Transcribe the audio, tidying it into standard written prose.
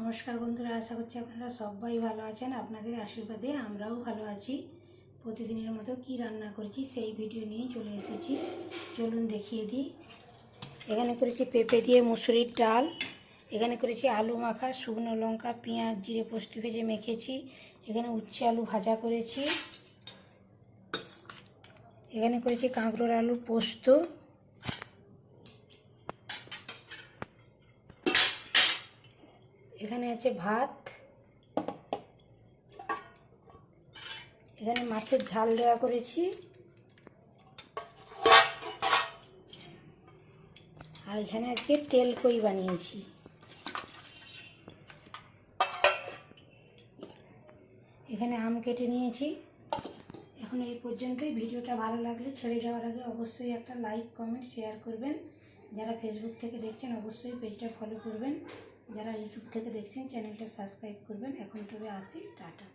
নমস্কার বন্ধুরা, আশা করছি আপনারা সবাই ভালো আছেন। আপনাদের আশীর্বাদে আমরাও ভালো আছি। প্রতিদিনের মতো কি রান্না করছি সেই ভিডিও নিয়ে চলে এসেছি। চলুন দেখিয়ে দিই। এখানে করেছি পেঁপে দিয়ে মুসুরির ডাল, এখানে করেছি আলু মাখা, শুকনো লঙ্কা পেঁয়াজ জিরে পোস্ত ভেজে মেখেছি, এখানে উচ্ছে আলু ভাজা করেছি, এখানে করেছি কাঁকরোল আলু পোস্ত, এখানে আছে ভাত, এখানে মাছের ঝাল দেওয়া করেছি, আর এখানে আজকে তেল কই বানিয়েছি। এখানে আম কেটে নিয়েছি। এখন এই পর্যন্তই। ভিডিওটা ভালো লাগলে ছেড়ে যাওয়ার আগে অবশ্যই একটা লাইক কমেন্ট শেয়ার করবেন। যারা ফেসবুক থেকে দেখছেন অবশ্যই পেজটা ফলো করবেন, যারা ইউটিউব থেকে দেখছেন চ্যানেলটা সাবস্ক্রাইব করবেন। এখন তবে আসি, টাটা।